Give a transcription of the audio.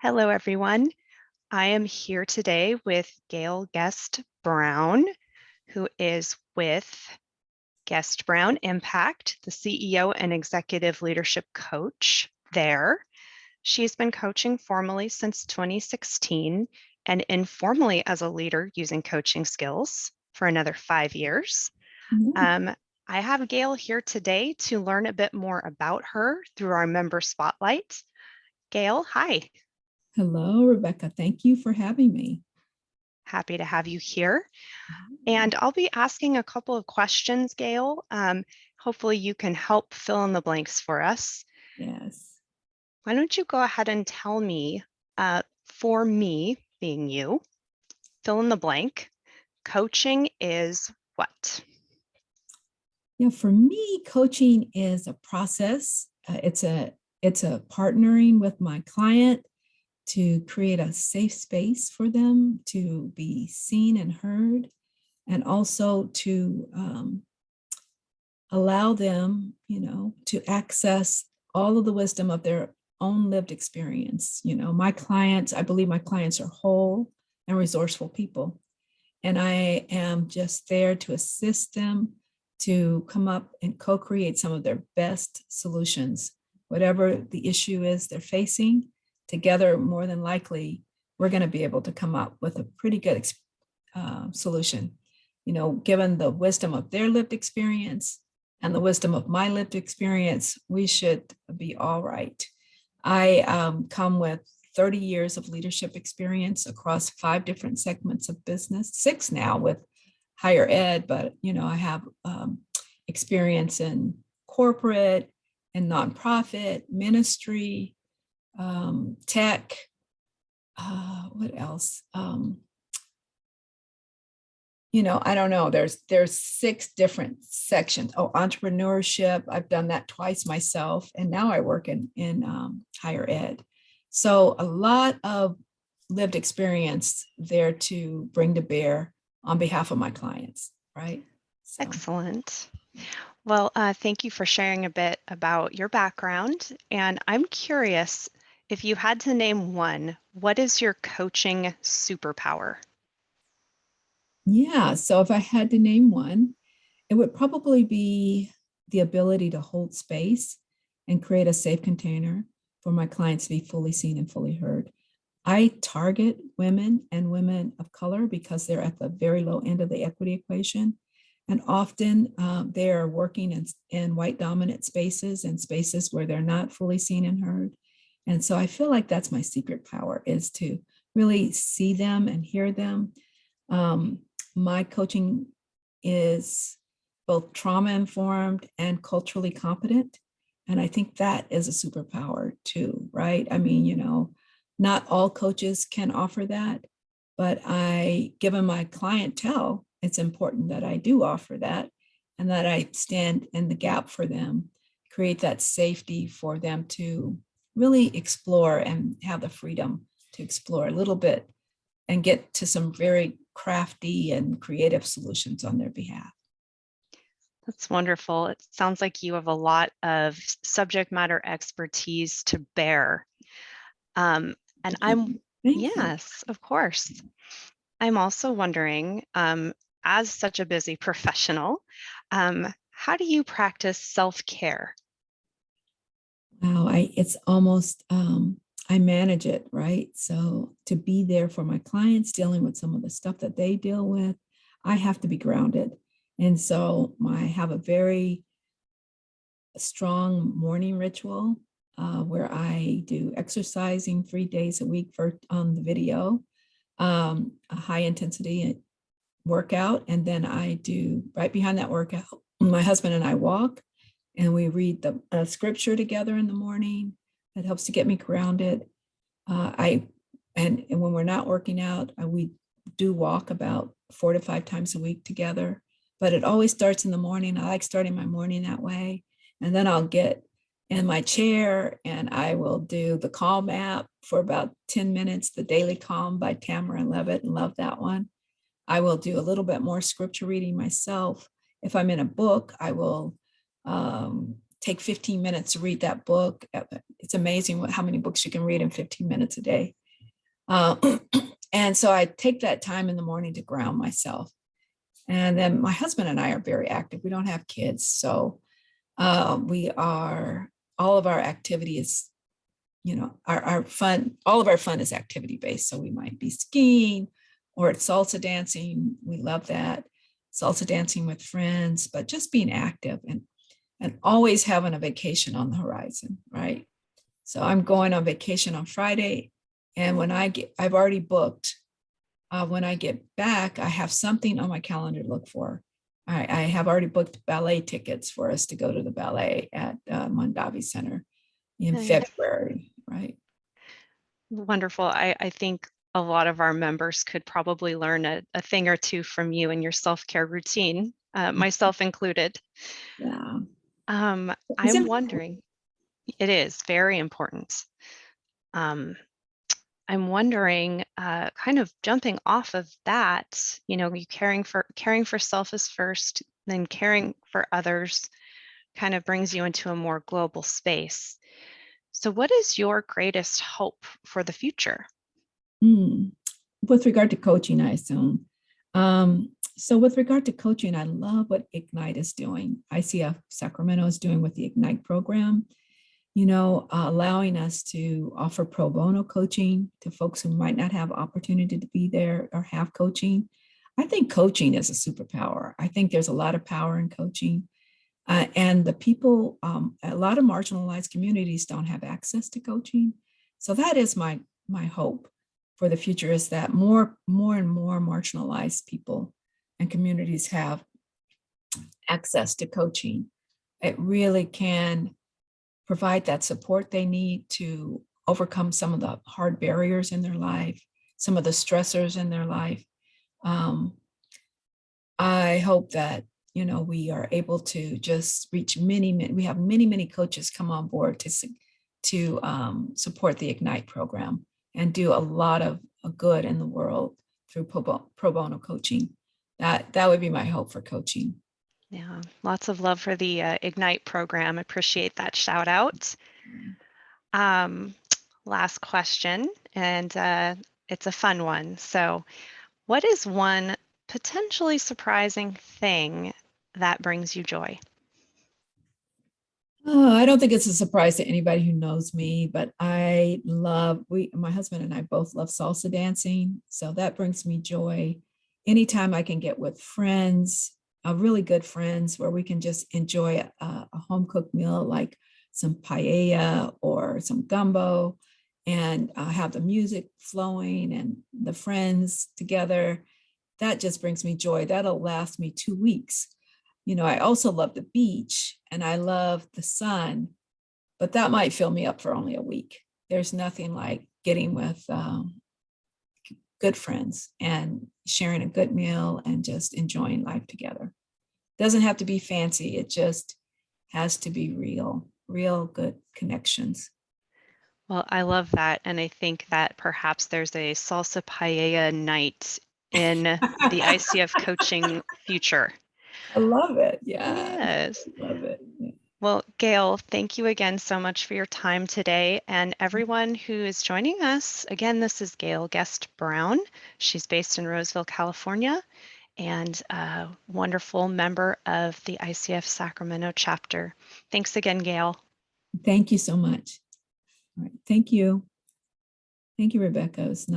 Hello, everyone. I am here today with Gayle Guest-Brown, who is with Guest-Brown Impact, the CEO and Executive Leadership Coach there. She's been coaching formally since 2016 and informally as a leader using coaching skills for another 5 years. Mhm. I have Gayle here today to learn a bit more about her through our member spotlight. Gayle, hi. Hello, Rebecca. Thank you for having me. Happy to have you here. And I'll be asking a couple of questions, Gayle. Hopefully you can help fill in the blanks for us. Yes. Why don't you go ahead and tell me, for me, being you, fill in the blank, coaching is what? Yeah, for me, coaching is a process. It's a partnering with my client to create a safe space for them to be seen and heard, and also to allow them, to access all of the wisdom of their own lived experience. My clients, I believe my clients are whole and resourceful people. And I am just there to assist them to come up and co-create some of their best solutions. Whatever the issue is they're facing, together, more than likely, we're going to be able to come up with a pretty good solution. Given the wisdom of their lived experience and the wisdom of my lived experience, we should be all right. I come with 30 years of leadership experience across 5 different segments of business, 6 now with higher ed, but I have experience in corporate and nonprofit, ministry, tech. What else? I don't know. There's 6 different sections. Oh, entrepreneurship. I've done that twice myself, and now I work in higher ed. So a lot of lived experience there to bring to bear on behalf of my clients, right? So Excellent. Well, thank you for sharing a bit about your background. And I'm curious, if you had to name one, what is your coaching superpower? yeah, so if I had to name one, it would probably be the ability to hold space and create a safe container for my clients to be fully seen and fully heard. I target women and women of color because they're at the very low end of the equity equation. And often they are working in white dominant spaces and spaces where they're not fully seen and heard. And so I feel like that's my secret power, is to really see them and hear them. Um, my coaching is both trauma informed and culturally competent. And I think that is a superpower too, right? I mean, not all coaches can offer that, but given my clientele, it's important that I do offer that and that I stand in the gap for them, create that safety for them to really explore and have the freedom to explore a little bit and get to some very crafty and creative solutions on their behalf. That's wonderful. It sounds like you have a lot of subject matter expertise to bear. And Thank you. yes, of course. I'm also wondering, as such a busy professional, how do you practice self-care? Wow, it's almost I manage it, right? So to be there for my clients dealing with some of the stuff that they deal with, I have to be grounded. And so I have a very strong morning ritual where I do exercising 3 days a week on the video, a high intensity workout. And then I do right behind that workout, my husband and I walk and we read the scripture together in the morning. That helps to get me grounded. And when we're not working out, we do walk about 4 to 5 times a week together. But it always starts in the morning. I like starting my morning that way. And then I'll get in my chair and I will do the Calm app for about 10 minutes, the Daily Calm by Tamara Levitt, and love that one. I will do a little bit more scripture reading myself. If I'm in a book, I will take 15 minutes to read that book. It's amazing how many books you can read in 15 minutes a day. And so I take that time in the morning to ground myself. And then my husband and I are very active. We don't have kids. So all of our activity is, our fun, all of our fun is activity based. So we might be skiing or it's salsa dancing. We love that. Salsa dancing with friends, but just being active and always having a vacation on the horizon, right? So I'm going on vacation on Friday. And I've already booked. When I get back, I have something on my calendar to look for. I have already booked ballet tickets for us to go to the ballet at Mondavi Center in February, right? Wonderful. I think a lot of our members could probably learn a thing or two from you and your self-care routine, myself included. Yeah. I'm wondering, it is very important. I'm wondering, kind of jumping off of that, you caring for self is first, then caring for others kind of brings you into a more global space. So what is your greatest hope for the future? With regard to coaching, I assume. So with regard to coaching, I love what Ignite is doing. ICF Sacramento is doing with the Ignite program, allowing us to offer pro bono coaching to folks who might not have opportunity to be there or have coaching. I think coaching is a superpower. I think there's a lot of power in coaching. And the people, a lot of marginalized communities don't have access to coaching. So that is my hope for the future, is that more and more marginalized people and communities have access to coaching. It really can provide that support they need to overcome some of the hard barriers in their life, some of the stressors in their life. I hope that we are able to just reach we have many coaches come on board to support the Ignite program and do a lot of good in the world through pro bono coaching. That would be my hope for coaching. Yeah, lots of love for the Ignite program. Appreciate that shout out. Last question, and it's a fun one. So, what is one potentially surprising thing that brings you joy? I don't think it's a surprise to anybody who knows me, but my husband and I both love salsa dancing. So that brings me joy. Anytime I can get with friends, really good friends, where we can just enjoy a home cooked meal like some paella or some gumbo, and have the music flowing and the friends together, that just brings me joy. That'll last me 2 weeks. I also love the beach and I love the sun, but that might fill me up for only a week. There's nothing like getting with good friends and sharing a good meal and just enjoying life together. Doesn't have to be fancy. It just has to be real good connections. Well, I love that. And I think that perhaps there's a salsa paella night in the ICF coaching future. I love it. Yeah. Yes. I love it. Yeah. Well, Gayle, thank you again so much for your time today. And everyone who is joining us, again, this is Gayle Guest-Brown. She's based in Roseville, California, and a wonderful member of the ICF Sacramento chapter. Thanks again, Gayle. Thank you so much. All right. Thank you. Thank you, Rebecca. It was nice.